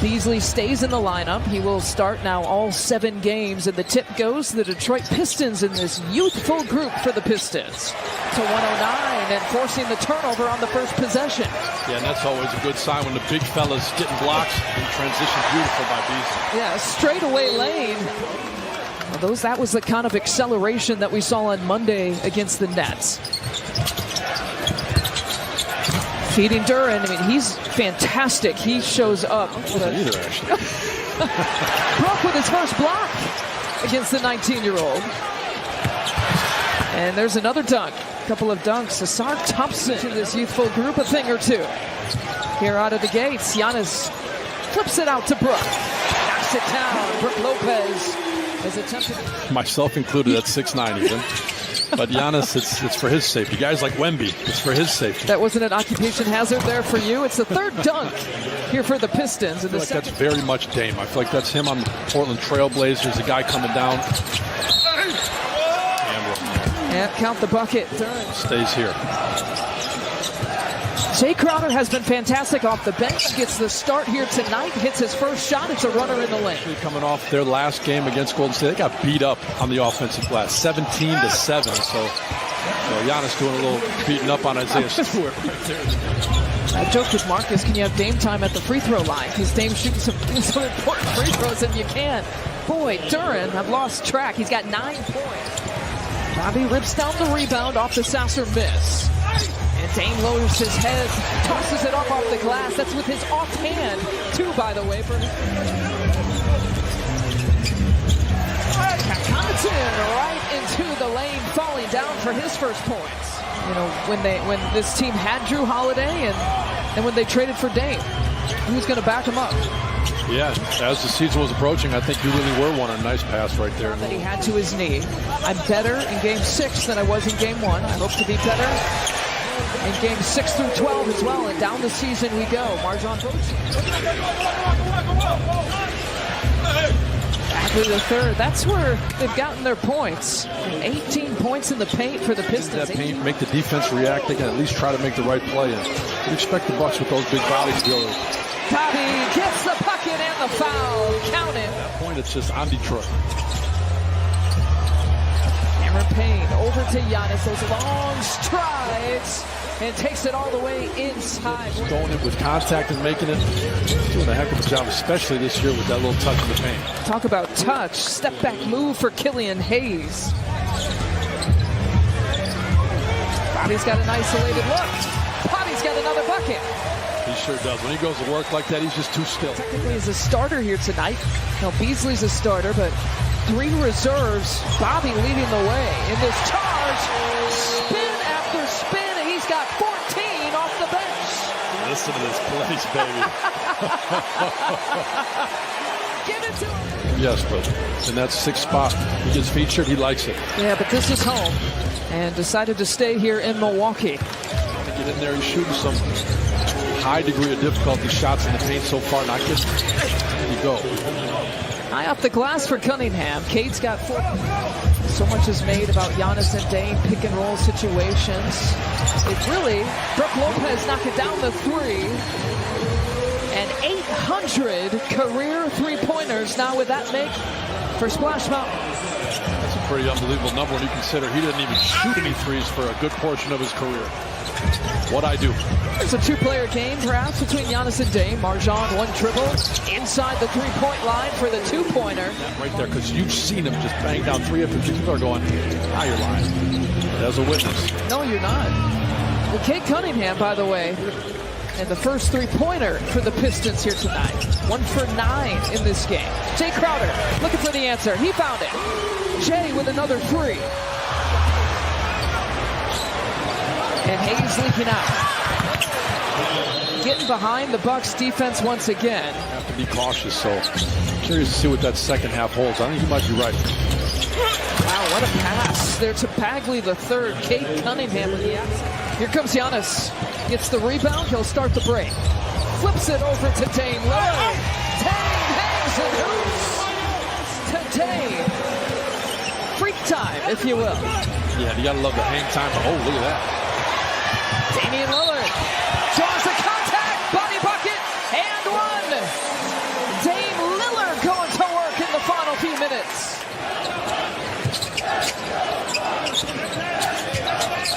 Beasley stays in the lineup. He will start now all 7 games, and the tip goes to the Detroit Pistons in this youthful group for the Pistons. To 109 and forcing the turnover on the first possession. Yeah, and that's always a good sign when the big fellas getting blocks and transition beautiful by Beasley. Yeah, straightaway lane. Well, that was the kind of acceleration that we saw on Monday against the Nets. Feeding Duren. I mean, he's fantastic. He shows up. Either, actually. Brook with his first block against the 19-year-old. And there's another dunk. A couple of dunks. Asar Thompson to this youthful group, a thing or two. Here out of the gates, Giannis flips it out to Brook. Knocks it down. Brook Lopez has attempted. Myself included at 6'9" even. But Giannis, it's for his safety. Guys like Wemby, it's for his safety. That wasn't an occupation hazard there for you. It's the third dunk here for the Pistons. I feel like that's very much Dame. I feel like that's him on the Portland Trail Blazers. The guy coming down. And count the bucket. Stays here. Jay Crowder has been fantastic off the bench. Gets the start here tonight. Hits his first shot. It's a runner in the lane. Coming off their last game against Golden State, they got beat up on the offensive glass, 17-7. So Giannis doing a little beating up on Isaiah Stewart right there. I joked with Marcus, can you have Dame time at the free throw line? Because Dame's shooting some important free throws, and you can. Boy, Duren, I've lost track. He's got 9 points. Bobby rips down the rebound off the Sasser miss. And Dame lowers his head, tosses it off the glass. That's with his offhand, too, by the way. For Connaughton right into the lane, falling down for his first points. You know, when this team had Drew Holiday and when they traded for Dame, who's going to back him up? Yeah, as the season was approaching, I think you really were one. A nice pass right there. That he had to his knee. I'm better in Game 6 than I was in Game 1. I hope to be better in Games 6 through 12 as well, and down the season we go. Marjon Bagley the third. That's where they've gotten their points. 18 points in the paint for the Pistons. That paint, make the defense react. They can at least try to make the right play. And you expect the Bucks with those big bodies to go. Bobby gets the bucket and the foul. Count it. At that point, it's just on Detroit. Cameron Payne over to Giannis. Those long strides. And takes it all the way inside. Going it with contact and making it. Doing a heck of a job, especially this year with that little touch in the paint. Talk about touch. Step back move for Killian Hayes. Bobby's got an isolated look. Bobby's got another bucket. He sure does. When he goes to work like that, he's just too still. Technically, he's a starter here tonight. Now, Beasley's a starter, but 3 reserves. Bobby leading the way in this charge. Spin after spin. He's got 14 off the bench. Listen to this place, baby. Give it to him. Yes, but in that 6th spot, he gets featured. He likes it. Yeah, but this is home. And decided to stay here in Milwaukee. Get in there. He's shooting some high degree of difficulty shots in the paint so far. Not just there you go. High off the glass for Cunningham. Cade's got 4. So much is made about Giannis and Dame pick and roll situations. It really, Brook Lopez knocking down the 3. And 800 career 3-pointers now with that make for Splash Mountain. That's a pretty unbelievable number when you consider he didn't even shoot any threes for a good portion of his career. What'd I do? It's a 2-player game, perhaps, between Giannis and Dame. Marjon, 1 dribble inside the 3-point line for the 2-pointer. Right there, because you've seen him just bang down 3 after 3. People are going, now you're lying. As a witness. No, you're not. Well, Cade Cunningham, by the way, and the first 3-pointer for the Pistons here tonight. 1 for 9 in this game. Jay Crowder looking for the answer. He found it. Jay with another 3. And Hayes leaking out. Getting behind the Bucks defense once again. Have to be cautious, so curious to see what that second half holds. I think you might be right. Wow, what a pass there to Bagley the third. Cade Cunningham with the outside. Here comes Giannis. Gets the rebound. He'll start the break. Flips it over to Dame Lillard. Dame hangs and hoops to Dame. Freak time, if you will. Yeah, you gotta love the hang time. Oh, look at that. Damian Lillard draws the contact, body bucket, and 1. few minutes.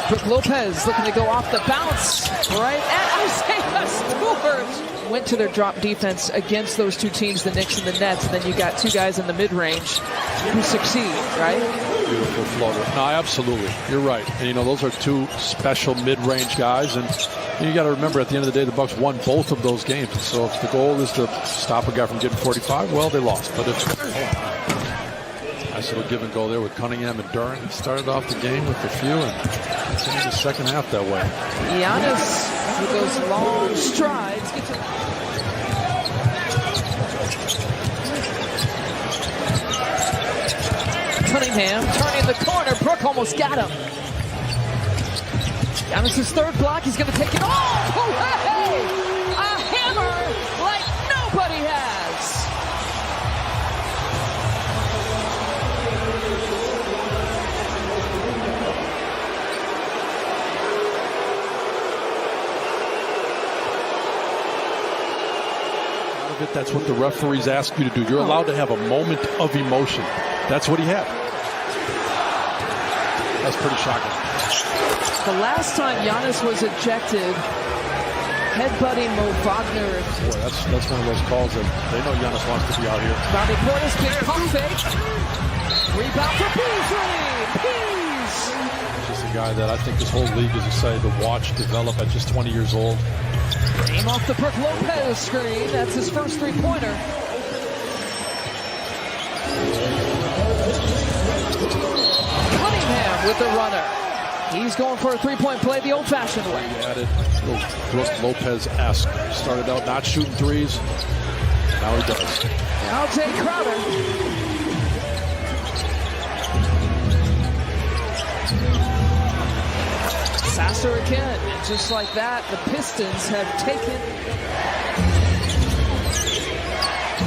Brook Lopez looking to go off the bounce. Right at Isaiah Stewart. Went to their drop defense against those two teams, the Knicks and the Nets. And then you got two guys in the mid-range who succeed, right? Beautiful floater. No, absolutely. You're right. And, those are two special mid-range guys. And you got to remember, at the end of the day, the Bucks won both of those games. So if the goal is to stop a guy from getting 45, well, they lost. But nice little give and go there with Cunningham and Duren. He started off the game with a few and continued the second half that way. Giannis with those long strides. Cunningham turning the corner. Brook almost got him. Giannis' third block. He's going to take it off. Oh, hey! A hammer like nobody has. That's what the referees ask you to do. You're allowed to have a moment of emotion. That's what he had. That's pretty shocking. The last time Giannis was ejected, headbutting Mo Wagner. Boy, that's one of those calls that they know Giannis wants to be out here. Bobby Portis, big pump fake. Rebound for Beasley. Pease. Just a guy that I think this whole league is excited to watch develop at just 20 years old. Aim off the Brook Lopez screen. That's his first three-pointer. Cunningham with the runner. He's going for a three-point play the old-fashioned way. He added Brook Lopez-esque. Started out not shooting threes. Now he does. Now Jay Crowder. Sasser again, and just like that, the Pistons have taken.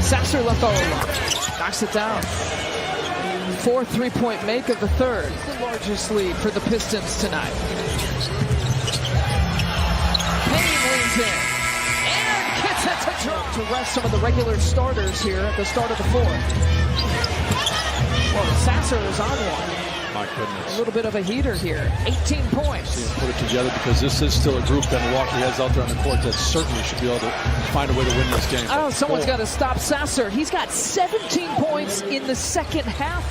Sasser left all alone. Knocks it down. 4 3-point make of the third. The largest lead for the Pistons tonight. Payne leans in. And gets it to drop to rest some of the regular starters here at the start of the fourth. Well, Sasser is on one. My goodness. A little bit of a heater here. 18 points. See him put it together because this is still a group that Milwaukee has out there on the court that certainly should be able to find a way to win this game. Oh, someone's got to stop Sasser. He's got 17 points in the second half.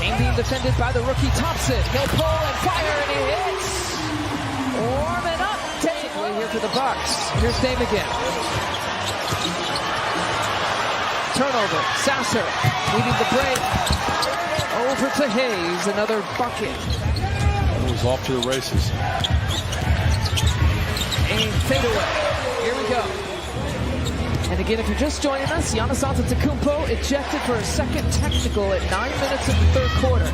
Game being defended by the rookie Thompson. He'll pull and fire, and he hits. Warming up. Dame here for the Bucks. Here's Dame again. Turnover. Sasser leading the break. Over to Hayes, another bucket. It was off to the races. And fadeaway. Here we go. And again, if you're just joining us, Giannis Antetokounmpo ejected for a second technical at 9 minutes in the third quarter.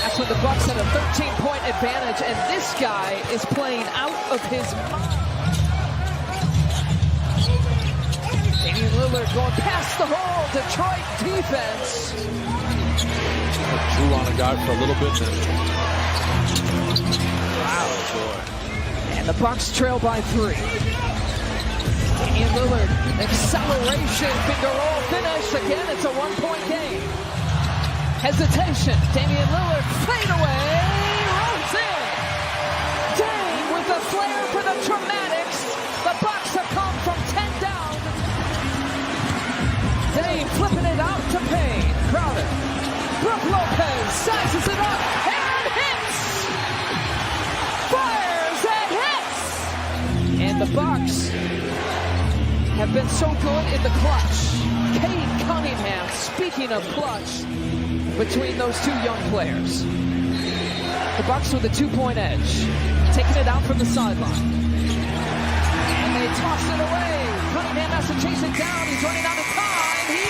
That's when the Bucks had a 13-point advantage, and this guy is playing out of his mind. Damian Lillard going past the hole. Detroit defense. Drew on a guy for a little bit. Wow. And the Bucks trail by 3. Damian Lillard, acceleration, finger roll finish. Again, it's a 1-point game. Hesitation. Damian Lillard, fade away, rolls in. Dame with the flair for the dramatics. The Bucks have come from 10 down. Dame flipping it out to Payne. Crowder. Brook Lopez sizes it up and hits! Fires and hits! And the Bucks have been so good in the clutch. Cade Cunningham, speaking of clutch, between those two young players. The Bucks with a 2-point edge. Taking it out from the sideline. And they toss it away. Cunningham has to chase it down. He's running out of time. He